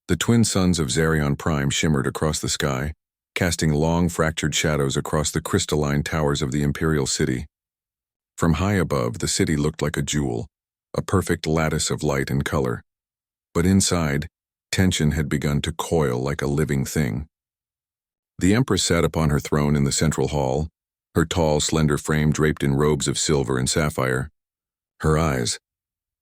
The twin suns of Zarion Prime shimmered across the sky, casting long, fractured shadows across the crystalline towers of the Imperial City. From high above, the city looked like a jewel, a perfect lattice of light and color. But inside, tension had begun to coil like a living thing. The Empress sat upon her throne in the central hall, her tall, slender frame draped in robes of silver and sapphire. Her eyes,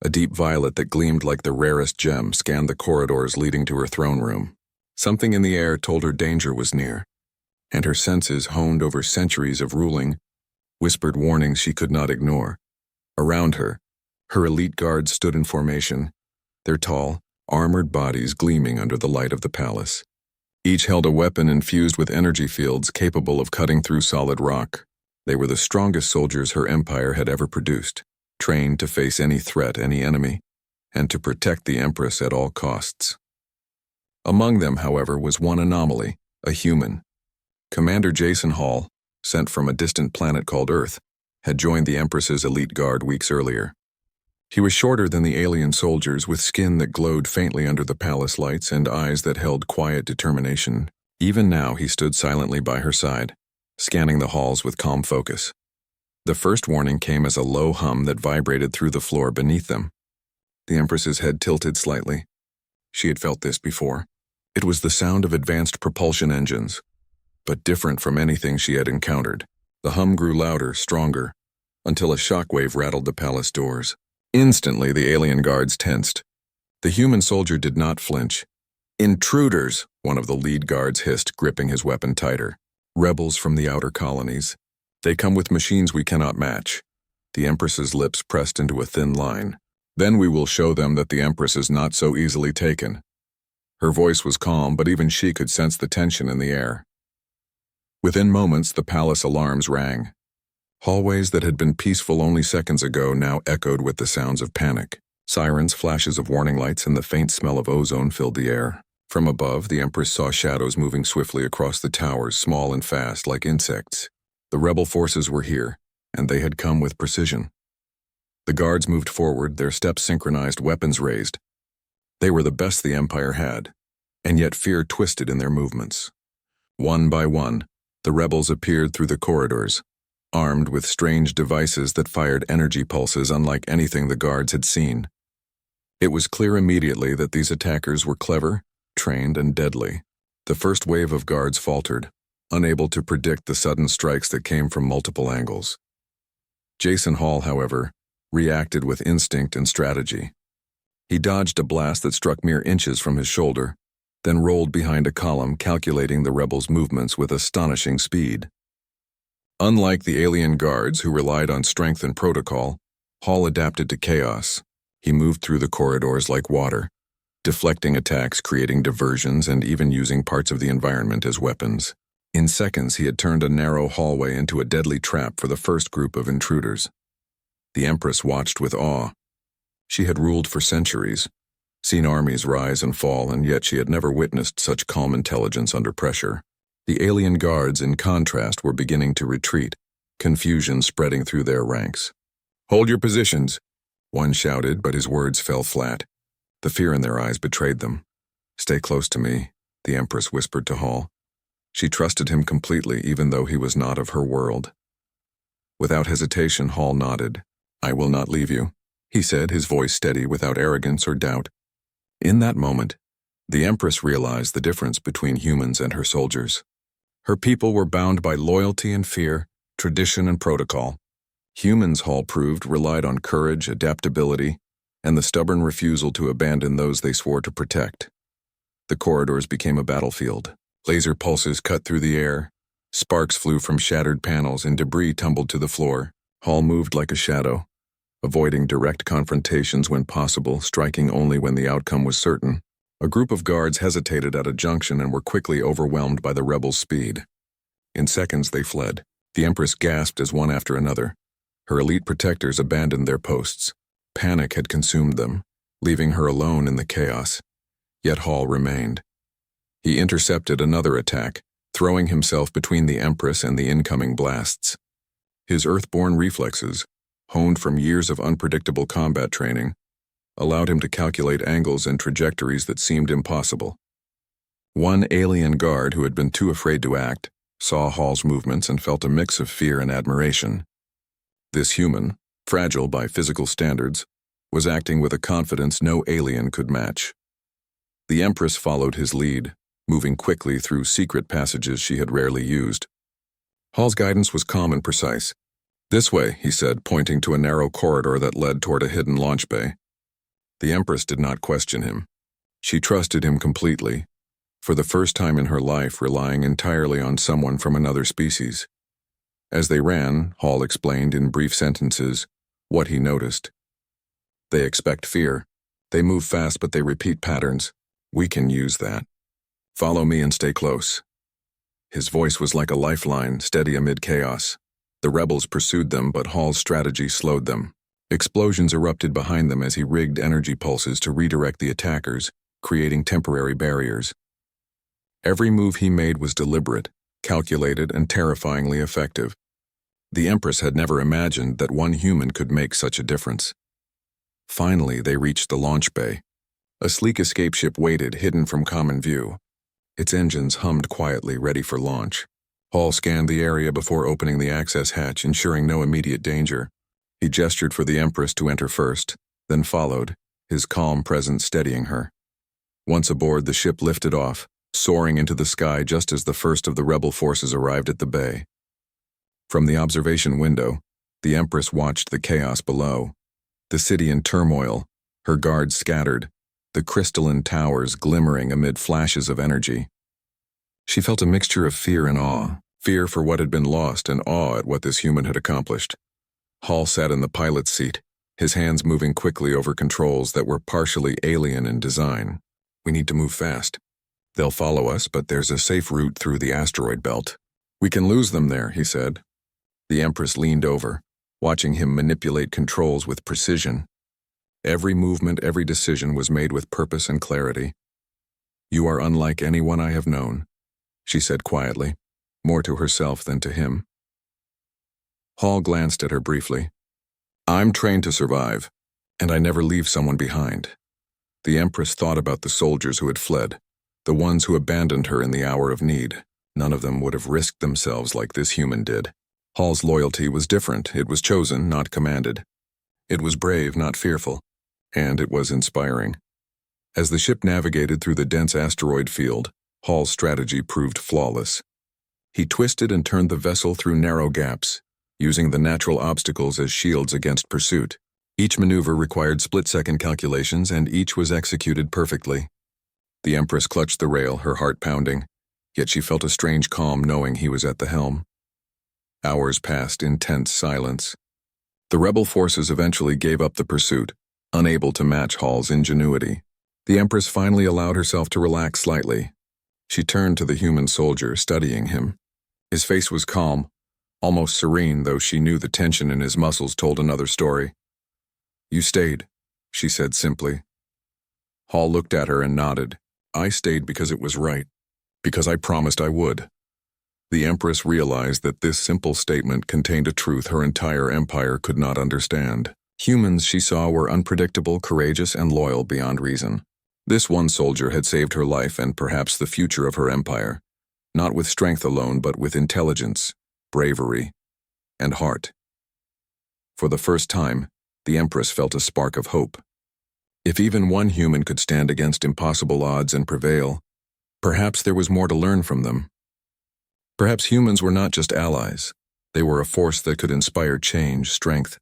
a deep violet that gleamed like the rarest gem, scanned the corridors leading to her throne room. Something in the air told her danger was near, and her senses, honed over centuries of ruling, whispered warnings she could not ignore. Around her, her elite guards stood in formation, their tall, armored bodies gleaming under the light of the palace. Each held a weapon infused with energy fields capable of cutting through solid rock. They were the strongest soldiers her empire had ever produced, trained to face any threat, any enemy, and to protect the Empress at all costs. Among them, however, was one anomaly, a human. Commander Jason Hall, sent from a distant planet called Earth, had joined the Empress's elite guard weeks earlier. He was shorter than the alien soldiers, with skin that glowed faintly under the palace lights and eyes that held quiet determination. Even now, he stood silently by her side, scanning the halls with calm focus. The first warning came as a low hum that vibrated through the floor beneath them. The Empress's head tilted slightly. She had felt this before. It was the sound of advanced propulsion engines, but different from anything she had encountered. The hum grew louder, stronger, until a shockwave rattled the palace doors. Instantly, the alien guards tensed. The human soldier did not flinch. "Intruders," one of the lead guards hissed, gripping his weapon tighter. "Rebels from the outer colonies. They come with machines we cannot match." The Empress's lips pressed into a thin line. "Then we will show them that the Empress is not so easily taken." Her voice was calm, but even she could sense the tension in the air. Within moments, the palace alarms rang. Hallways that had been peaceful only seconds ago now echoed with the sounds of panic. Sirens, flashes of warning lights, and the faint smell of ozone filled the air. From above, the Empress saw shadows moving swiftly across the towers, small and fast, like insects. The rebel forces were here, and they had come with precision. The guards moved forward, their steps synchronized, weapons raised. They were the best the Empire had, and yet fear twisted in their movements. One by one, the rebels appeared through the corridors, armed with strange devices that fired energy pulses unlike anything the guards had seen. It was clear immediately that these attackers were clever, trained, and deadly. The first wave of guards faltered, unable to predict the sudden strikes that came from multiple angles. Jason Hall, however, reacted with instinct and strategy. He dodged a blast that struck mere inches from his shoulder, then rolled behind a column, calculating the rebels' movements with astonishing speed. Unlike the alien guards who relied on strength and protocol, Hall adapted to chaos. He moved through the corridors like water, deflecting attacks, creating diversions, and even using parts of the environment as weapons. In seconds, he had turned a narrow hallway into a deadly trap for the first group of intruders. The Empress watched with awe. She had ruled for centuries, seen armies rise and fall, and yet she had never witnessed such calm intelligence under pressure. The alien guards, in contrast, were beginning to retreat, confusion spreading through their ranks. "Hold your positions," one shouted, but his words fell flat. The fear in their eyes betrayed them. "Stay close to me," the Empress whispered to Hall. She trusted him completely, even though he was not of her world. Without hesitation, Hall nodded. "I will not leave you," he said, his voice steady, without arrogance or doubt. In that moment, the Empress realized the difference between humans and her soldiers. Her people were bound by loyalty and fear, tradition and protocol. Humans, Hall proved, relied on courage, adaptability, and the stubborn refusal to abandon those they swore to protect. The corridors became a battlefield. Laser pulses cut through the air, sparks flew from shattered panels, and debris tumbled to the floor. Hall moved like a shadow, avoiding direct confrontations when possible, striking only when the outcome was certain. A group of guards hesitated at a junction and were quickly overwhelmed by the rebels' speed. In seconds, they fled. The Empress gasped as one after another. Her elite protectors abandoned their posts. Panic had consumed them, leaving her alone in the chaos. Yet Hall remained. He intercepted another attack, throwing himself between the Empress and the incoming blasts. His earthborn reflexes, honed from years of unpredictable combat training, allowed him to calculate angles and trajectories that seemed impossible. One alien guard who had been too afraid to act saw Hall's movements and felt a mix of fear and admiration. This human, fragile by physical standards, was acting with a confidence no alien could match. The Empress followed his lead, moving quickly through secret passages she had rarely used. Hall's guidance was calm and precise. "This way," he said, pointing to a narrow corridor that led toward a hidden launch bay. The Empress did not question him. She trusted him completely, for the first time in her life relying entirely on someone from another species. As they ran, Hall explained in brief sentences what he noticed. "They expect fear. They move fast, but they repeat patterns. We can use that. Follow me and stay close." His voice was like a lifeline, steady amid chaos. The rebels pursued them, but Hall's strategy slowed them. Explosions erupted behind them as he rigged energy pulses to redirect the attackers, creating temporary barriers. Every move he made was deliberate, calculated, and terrifyingly effective. The Empress had never imagined that one human could make such a difference. Finally, they reached the launch bay. A sleek escape ship waited, hidden from common view. Its engines hummed quietly, ready for launch. Hall scanned the area before opening the access hatch, ensuring no immediate danger. He gestured for the Empress to enter first, then followed, his calm presence steadying her. Once aboard, the ship lifted off, soaring into the sky just as the first of the rebel forces arrived at the bay. From the observation window, the Empress watched the chaos below. The city in turmoil, her guards scattered, the crystalline towers glimmering amid flashes of energy. She felt a mixture of fear and awe, fear for what had been lost and awe at what this human had accomplished. Hall sat in the pilot's seat, his hands moving quickly over controls that were partially alien in design. "We need to move fast. They'll follow us, but there's a safe route through the asteroid belt. We can lose them there," he said. The Empress leaned over, watching him manipulate controls with precision. Every movement, every decision was made with purpose and clarity. "You are unlike anyone I have known," she said quietly, more to herself than to him. Hall glanced at her briefly. "I'm trained to survive, and I never leave someone behind." The Empress thought about the soldiers who had fled, the ones who abandoned her in the hour of need. None of them would have risked themselves like this human did. Hall's loyalty was different. It was chosen, not commanded. It was brave, not fearful. And it was inspiring. As the ship navigated through the dense asteroid field, Hall's strategy proved flawless. He twisted and turned the vessel through narrow gaps, using the natural obstacles as shields against pursuit. Each maneuver required split-second calculations, and each was executed perfectly. The Empress clutched the rail, her heart pounding, yet she felt a strange calm knowing he was at the helm. Hours passed in tense silence. The rebel forces eventually gave up the pursuit, unable to match Hall's ingenuity. The Empress finally allowed herself to relax slightly. She turned to the human soldier, studying him. His face was calm, almost serene, though she knew the tension in his muscles told another story. "You stayed," she said simply. Hall looked at her and nodded. "I stayed because it was right, because I promised I would." The Empress realized that this simple statement contained a truth her entire empire could not understand. Humans, she saw, were unpredictable, courageous, and loyal beyond reason. This one soldier had saved her life and perhaps the future of her empire, not with strength alone, but with intelligence, bravery, and heart. For the first time, the Empress felt a spark of hope. If even one human could stand against impossible odds and prevail, perhaps there was more to learn from them. Perhaps humans were not just allies. They were a force that could inspire change, strength,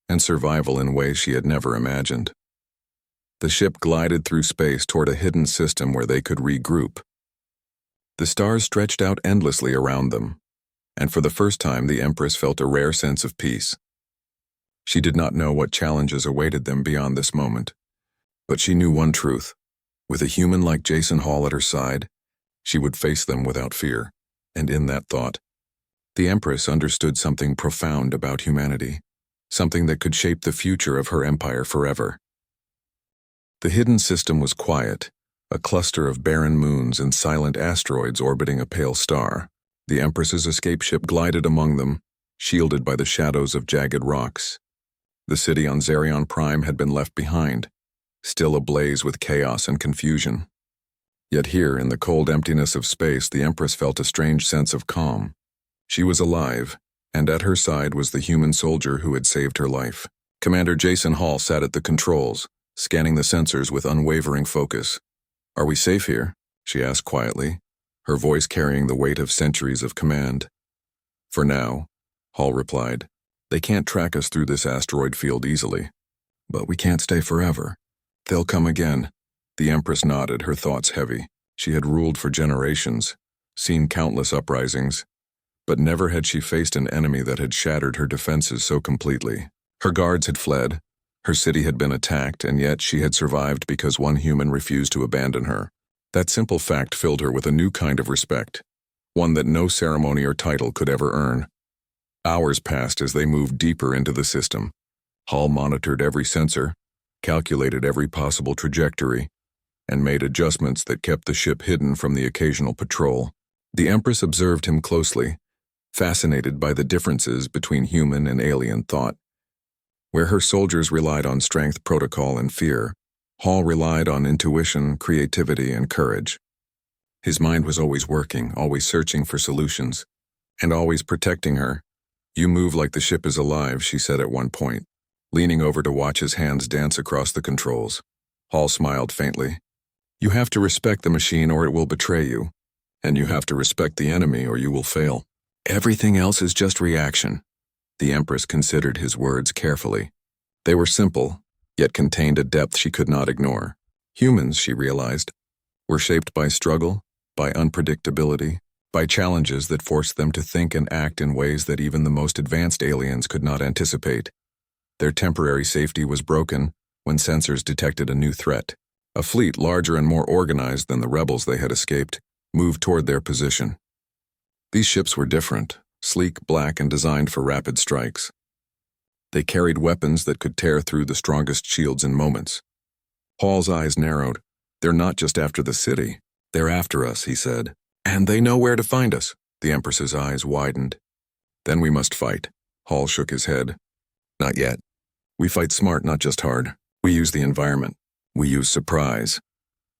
and survival in ways she had never imagined. The ship glided through space toward a hidden system where they could regroup. The stars stretched out endlessly around them, and for the first time the Empress felt a rare sense of peace. She did not know what challenges awaited them beyond this moment, but she knew one truth. With a human like Jason Hall at her side, she would face them without fear, and in that thought, the Empress understood something profound about humanity, something that could shape the future of her empire forever. The hidden system was quiet, a cluster of barren moons and silent asteroids orbiting a pale star. The Empress's escape ship glided among them, shielded by the shadows of jagged rocks. The city on Zerion Prime had been left behind, still ablaze with chaos and confusion. Yet here, in the cold emptiness of space, the Empress felt a strange sense of calm. She was alive, and at her side was the human soldier who had saved her life. Commander Jason Hall sat at the controls, scanning the sensors with unwavering focus. "Are we safe here?" she asked quietly, her voice carrying the weight of centuries of command. "For now," Hall replied. "They can't track us through this asteroid field easily. But we can't stay forever. They'll come again." The Empress nodded, her thoughts heavy. She had ruled for generations, seen countless uprisings, but never had she faced an enemy that had shattered her defenses so completely. Her guards had fled, her city had been attacked, and yet she had survived because one human refused to abandon her. That simple fact filled her with a new kind of respect, one that no ceremony or title could ever earn. Hours passed as they moved deeper into the system. Hall monitored every sensor, calculated every possible trajectory, and made adjustments that kept the ship hidden from the occasional patrol. The Empress observed him closely, fascinated by the differences between human and alien thought. Where her soldiers relied on strength, protocol, and fear, Hall relied on intuition, creativity, and courage. His mind was always working, always searching for solutions, and always protecting her. "You move like the ship is alive," she said at one point, leaning over to watch his hands dance across the controls. Hall smiled faintly. "You have to respect the machine or it will betray you, and you have to respect the enemy or you will fail. Everything else is just reaction." The Empress considered his words carefully. They were simple, yet contained a depth she could not ignore. Humans, she realized, were shaped by struggle, by unpredictability, by challenges that forced them to think and act in ways that even the most advanced aliens could not anticipate. Their temporary safety was broken when sensors detected a new threat. A fleet larger and more organized than the rebels they had escaped moved toward their position. These ships were different, sleek, black, and designed for rapid strikes. They carried weapons that could tear through the strongest shields in moments. Hall's eyes narrowed. "They're not just after the city. They're after us," he said. "And they know where to find us." The Empress's eyes widened. "Then we must fight." Hall shook his head. "Not yet. We fight smart, not just hard. We use the environment. We use surprise."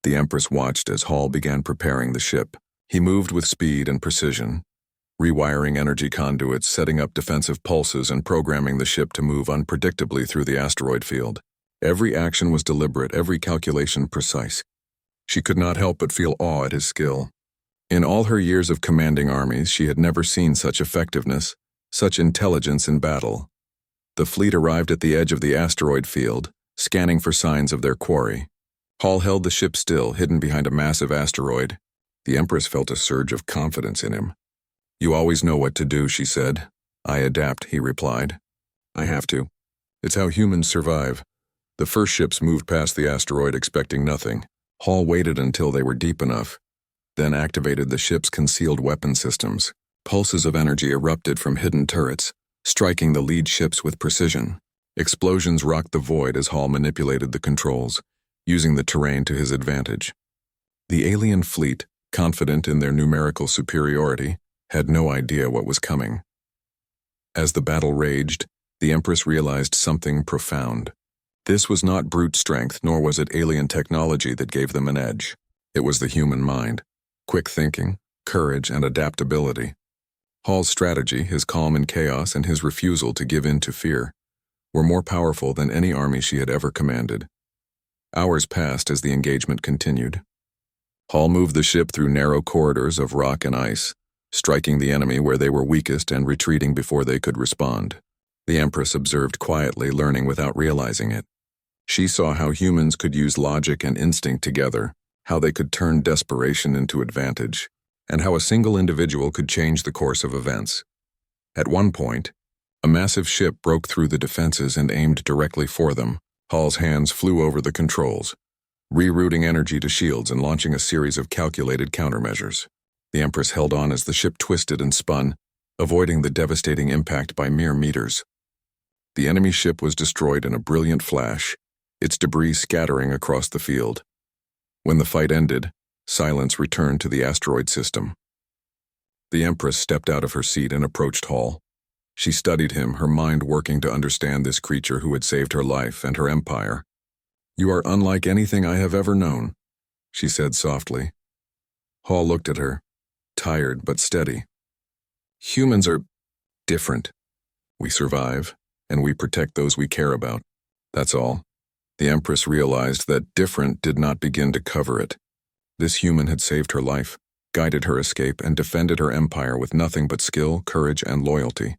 The Empress watched as Hall began preparing the ship. He moved with speed and precision, rewiring energy conduits, setting up defensive pulses, and programming the ship to move unpredictably through the asteroid field. Every action was deliberate, every calculation precise. She could not help but feel awe at his skill. In all her years of commanding armies, she had never seen such effectiveness, such intelligence in battle. The fleet arrived at the edge of the asteroid field, scanning for signs of their quarry. Hall held the ship still, hidden behind a massive asteroid. The Empress felt a surge of confidence in him. "You always know what to do," she said. "I adapt," he replied. "I have to. It's how humans survive." The first ships moved past the asteroid expecting nothing. Hall waited until they were deep enough, then activated the ship's concealed weapon systems. Pulses of energy erupted from hidden turrets, striking the lead ships with precision. Explosions rocked the void as Hall manipulated the controls, using the terrain to his advantage. The alien fleet, confident in their numerical superiority, had no idea what was coming. As the battle raged, the Empress realized something profound. This was not brute strength, nor was it alien technology that gave them an edge. It was the human mind, quick thinking, courage, and adaptability. Hall's strategy, his calm in chaos, and his refusal to give in to fear, were more powerful than any army she had ever commanded. Hours passed as the engagement continued. Hall moved the ship through narrow corridors of rock and ice, striking the enemy where they were weakest and retreating before they could respond. The Empress observed quietly, learning without realizing it. She saw how humans could use logic and instinct together, how they could turn desperation into advantage, and how a single individual could change the course of events. At one point, a massive ship broke through the defenses and aimed directly for them. Hall's hands flew over the controls, rerouting energy to shields and launching a series of calculated countermeasures. The Empress held on as the ship twisted and spun, avoiding the devastating impact by mere meters. The enemy ship was destroyed in a brilliant flash, its debris scattering across the field. When the fight ended, silence returned to the asteroid system. The Empress stepped out of her seat and approached Hall. She studied him, her mind working to understand this creature who had saved her life and her empire. "You are unlike anything I have ever known," she said softly. Hall looked at her, tired but steady. "Humans are different. We survive, and we protect those we care about. That's all." The Empress realized that different did not begin to cover it. This human had saved her life, guided her escape, and defended her empire with nothing but skill, courage, and loyalty.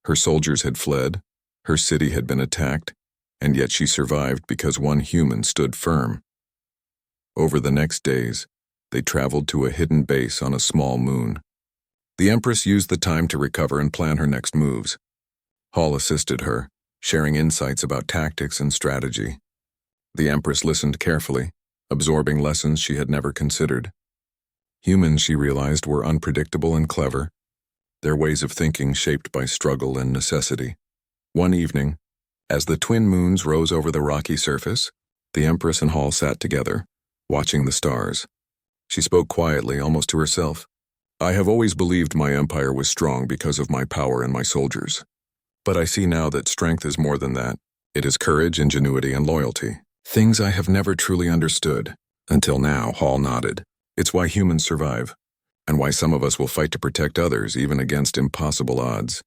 Her soldiers had fled, her city had been attacked, and yet she survived because one human stood firm. Over the next days, they traveled to a hidden base on a small moon. The Empress used the time to recover and plan her next moves. Hall assisted her, sharing insights about tactics and strategy. The Empress listened carefully, absorbing lessons she had never considered. Humans, she realized, were unpredictable and clever, their ways of thinking shaped by struggle and necessity. One evening, as the twin moons rose over the rocky surface, the Empress and Hall sat together, watching the stars. She spoke quietly, almost to herself. "I have always believed my empire was strong because of my power and my soldiers. But I see now that strength is more than that. It is courage, ingenuity, and loyalty. Things I have never truly understood." Until now, Hall nodded. "It's why humans survive, and why some of us will fight to protect others, even against impossible odds."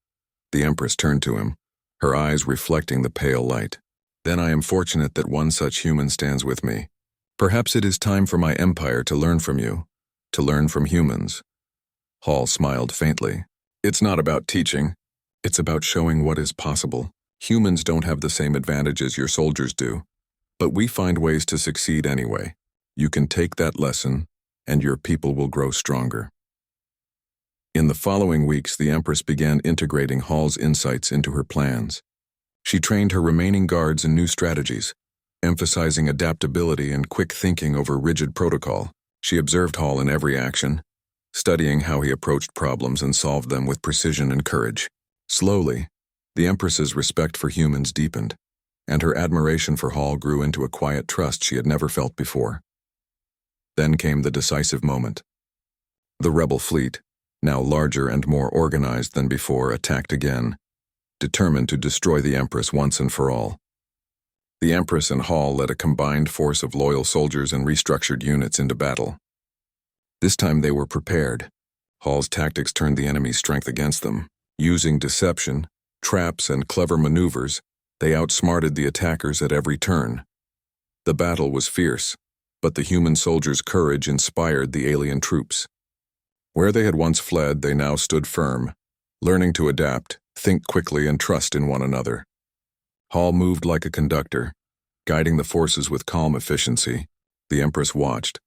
The Empress turned to him, her eyes reflecting the pale light. "Then I am fortunate that one such human stands with me. Perhaps it is time for my empire to learn from you, to learn from humans." Hall smiled faintly. "It's not about teaching. It's about showing what is possible. Humans don't have the same advantages your soldiers do, but we find ways to succeed anyway. You can take that lesson, and your people will grow stronger." In the following weeks, the Empress began integrating Hall's insights into her plans. She trained her remaining guards in new strategies, emphasizing adaptability and quick thinking over rigid protocol. She observed Hall in every action, studying how he approached problems and solved them with precision and courage. Slowly, the Empress's respect for humans deepened, and her admiration for Hall grew into a quiet trust she had never felt before. Then came the decisive moment. The rebel fleet, now larger and more organized than before, attacked again, determined to destroy the Empress once and for all. The Empress and Hall led a combined force of loyal soldiers and restructured units into battle. This time they were prepared. Hall's tactics turned the enemy's strength against them. Using deception, traps, and clever maneuvers, they outsmarted the attackers at every turn. The battle was fierce, but the human soldiers' courage inspired the alien troops. Where they had once fled, they now stood firm, learning to adapt, think quickly, and trust in one another. Hall moved like a conductor, guiding the forces with calm efficiency. The Empress watched,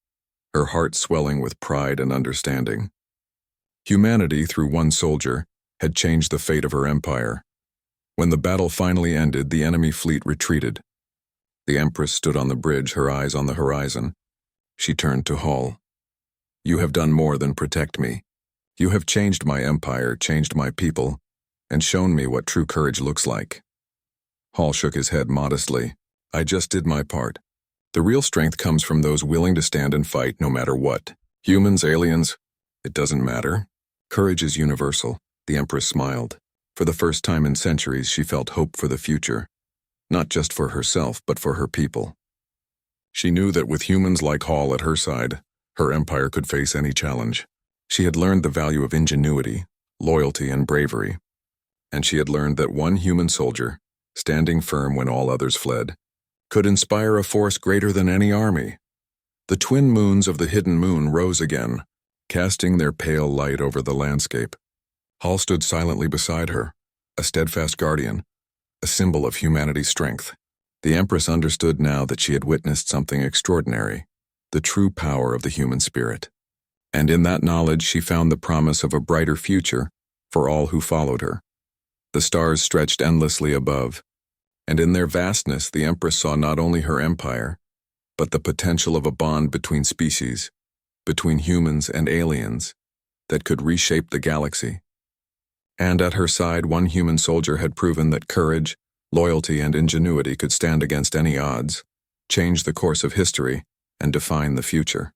her heart swelling with pride and understanding. Humanity, through one soldier, had changed the fate of her empire. When the battle finally ended, the enemy fleet retreated. The Empress stood on the bridge, her eyes on the horizon. She turned to Hall. "You have done more than protect me. You have changed my empire, changed my people, and shown me what true courage looks like." Hall shook his head modestly. "I just did my part. The real strength comes from those willing to stand and fight no matter what. Humans, aliens, it doesn't matter. Courage is universal." The Empress smiled. For the first time in centuries, she felt hope for the future, not just for herself, but for her people. She knew that with humans like Hall at her side, her empire could face any challenge. She had learned the value of ingenuity, loyalty, and bravery, and she had learned that one human soldier, standing firm when all others fled, could inspire a force greater than any army. The twin moons of the hidden moon rose again, casting their pale light over the landscape. Hall stood silently beside her, a steadfast guardian, a symbol of humanity's strength. The Empress understood now that she had witnessed something extraordinary, the true power of the human spirit. And in that knowledge she found the promise of a brighter future for all who followed her. The stars stretched endlessly above, and in their vastness the Empress saw not only her empire, but the potential of a bond between species, between humans and aliens, that could reshape the galaxy. And at her side, one human soldier had proven that courage, loyalty, and ingenuity could stand against any odds, change the course of history, and define the future.